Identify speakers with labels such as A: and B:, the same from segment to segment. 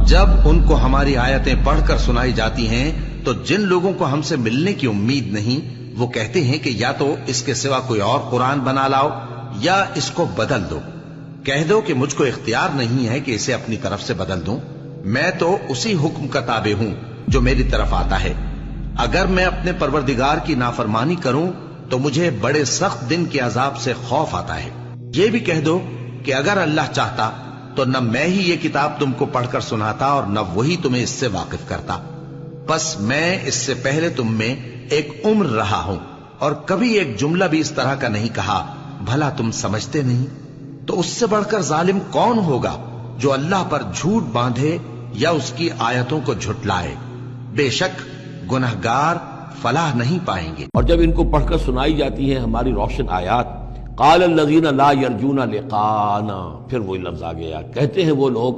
A: جب ان کو ہماری آیتیں پڑھ کر سنائی جاتی ہیں تو جن لوگوں کو ہم سے ملنے کی امید نہیں وہ کہتے ہیں کہ یا تو اس کے سوا کوئی اور قرآن بنا لاؤ یا اس کو بدل دو۔ کہہ دو کہ مجھ کو اختیار نہیں ہے کہ اسے اپنی طرف سے بدل دوں، میں تو اسی حکم کا تابع ہوں جو میری طرف آتا ہے۔ اگر میں اپنے پروردگار کی نافرمانی کروں تو مجھے بڑے سخت دن کے عذاب سے خوف آتا ہے۔ یہ بھی کہہ دو کہ اگر اللہ چاہتا تو نہ میں ہی یہ کتاب تم کو پڑھ کر سناتا اور نہ وہی تمہیں اس سے واقف کرتا۔ بس میں اس سے پہلے تم میں ایک عمر رہا ہوں اور کبھی ایک جملہ بھی اس طرح کا نہیں کہا، بھلا تم سمجھتے نہیں؟ تو اس سے بڑھ کر ظالم کون ہوگا جو اللہ پر جھوٹ باندھے یا اس کی آیتوں کو جھٹلائے؟ بے شک گنہگار فلاح نہیں پائیں گے۔
B: اور جب ان کو پڑھ کر سنائی جاتی ہیں ہماری روشن آیات، قال الذین لا یرجون لقاءنا، پھر وہی لفظ آ گیا، کہتے ہیں وہ لوگ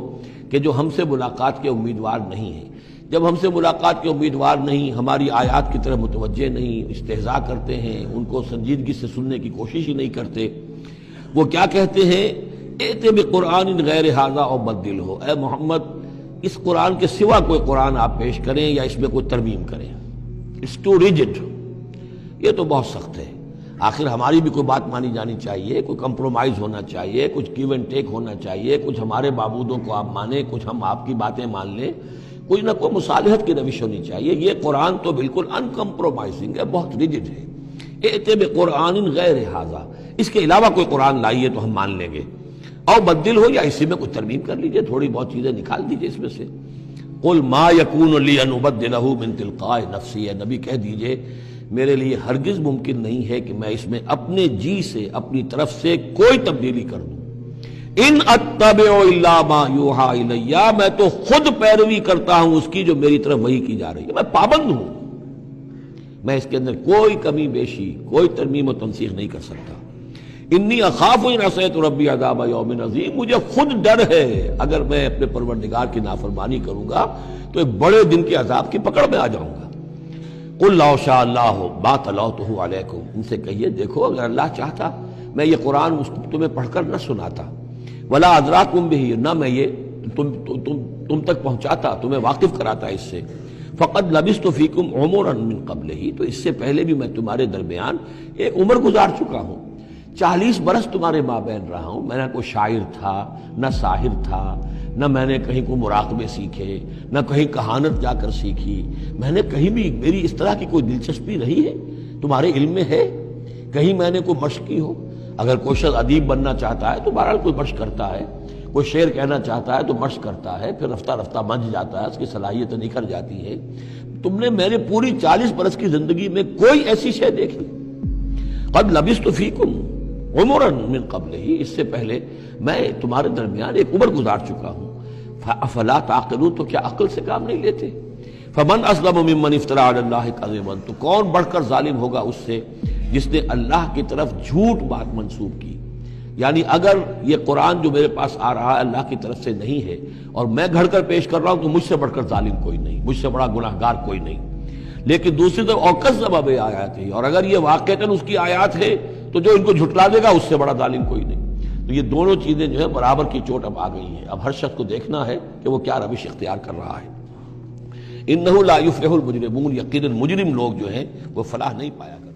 B: کہ جو ہم سے ملاقات کے امیدوار نہیں ہیں۔ جب ہم سے ملاقات کے امیدوار نہیں، ہماری آیات کی طرف متوجہ نہیں، استہزاء کرتے ہیں، ان کو سنجیدگی سے سننے کی کوشش ہی نہیں کرتے، وہ کیا کہتے ہیں؟ ایتے بقرآن غیر ھذا او بدلہ، اے محمد اس قرآن کے سوا کوئی قرآن آپ پیش کریں یا اس میں کوئی ترمیم کریں۔ اٹس ٹو ریجڈ، یہ تو بہت سخت ہے۔ آخر ہماری بھی کوئی بات مانی جانی چاہیے، کوئی کمپرومائز ہونا چاہیے، کچھ گیو اینڈ ٹیک ہونا چاہیے، کچھ ہمارے معبودوں کو آپ مانیں، کچھ ہم آپ کی باتیں مان لیں، کوئی نہ کوئی مصالحت کی روش ہونی چاہیے۔ یہ قرآن تو بالکل ان کمپرومائزنگ ہے، بہت ریجڈ ہے۔ ایتے بقرآن غیر ھذا، اس کے علاوہ کوئی قرآن لائیے تو ہم مان لیں گے، اور بدل ہو یا اسی میں کوئی ترمیم کر لیجئے، تھوڑی بہت چیزیں نکال دیجئے اس میں سے۔ قل ما یکون لی ان ابدلہ من تلقاء نفسی، اے نبی کہہ دیجئے میرے لیے ہرگز ممکن نہیں ہے کہ میں اس میں اپنے جی سے اپنی طرف سے کوئی تبدیلی کر دوں۔ ان اتبع الا ما یوحی الی، میں تو خود پیروی کرتا ہوں اس کی جو میری طرف وحی کی جا رہی ہے، میں پابند ہوں، میں اس کے اندر کوئی کمی بیشی، کوئی ترمیم و تنسیخ نہیں کر سکتا۔ انی اخاف ان عصیت ربی عذاب یوم عظیم، مجھے خود ڈر ہے اگر میں اپنے پروردگار کی نافرمانی کروں گا تو ایک بڑے دن کے عذاب کی پکڑ میں آ جاؤں گا۔ قل لو شاء اللہ ما تلوتہ علیکم، ان سے کہیے دیکھو اگر اللہ چاہتا میں یہ قرآن تمہیں پڑھ کر نہ سناتا، ولا ادراکم بہ، نہ میں یہ تم تک پہنچاتا، تمہیں واقف کراتا اس سے، فقد لبثت فیکم عمرا من قبلہ، تو اس سے پہلے بھی میں تمہارے درمیان ایک عمر گزار چکا ہوں، 40 برس تمہارے مابین رہا ہوں، میں نہ کوئی شاعر تھا، نہ ساحر تھا، نہ میں نے کہیں کوئی مراقبے سیکھے، نہ کہیں کہانت جا کر سیکھی، میں نے کہیں بھی میری اس طرح کی کوئی دلچسپی رہی ہے تمہارے علم میں ہے؟ کہیں میں نے کوئی مشق کی ہو؟ اگر کوئی شخص ادیب بننا چاہتا ہے تو بہرحال کوئی مشق کرتا ہے، کوئی شعر کہنا چاہتا ہے تو مشق کرتا ہے، پھر رفتہ رفتہ منجھ جاتا ہے، اس کی صلاحیتیں نکھر جاتی ہے۔ تم نے میرے پوری 40 برس کی زندگی میں کوئی ایسی شے دیکھی؟ قد لبثت فیکم عمرا من قبلہ، اس سے پہلے میں تمہارے درمیان ایک عمر گزار چکا ہوں، افلا تعقلون، تو کیا عقل سے کام نہیں لیتے؟ فمن اظلم ممن افترى علی اللہ کذبا، تو کون بڑھ کر ظالم ہوگا اس سے جس نے اللہ کی طرف جھوٹ بات منسوب کی؟ یعنی اگر یہ قرآن جو میرے پاس آ رہا ہے اللہ کی طرف سے نہیں ہے اور میں گھڑ کر پیش کر رہا ہوں تو مجھ سے بڑھ کر ظالم کوئی نہیں، مجھ سے بڑا گناہگار کوئی نہیں۔ لیکن دوسری طرف اوکذب بآیاتہ، اور اگر یہ واقعتاً اس کی آیات ہے تو جو ان کو جھٹلا دے گا اس سے بڑا ظالم کوئی نہیں۔ تو یہ دونوں چیزیں جو ہے برابر کی چوٹ اب آ گئی ہیں، اب ہر شخص کو دیکھنا ہے کہ وہ کیا روش اختیار کر رہا ہے۔ انہ لا یفلح المجرمون، یقیناً مجرم لوگ جو ہیں وہ فلاح نہیں پایا کرتے۔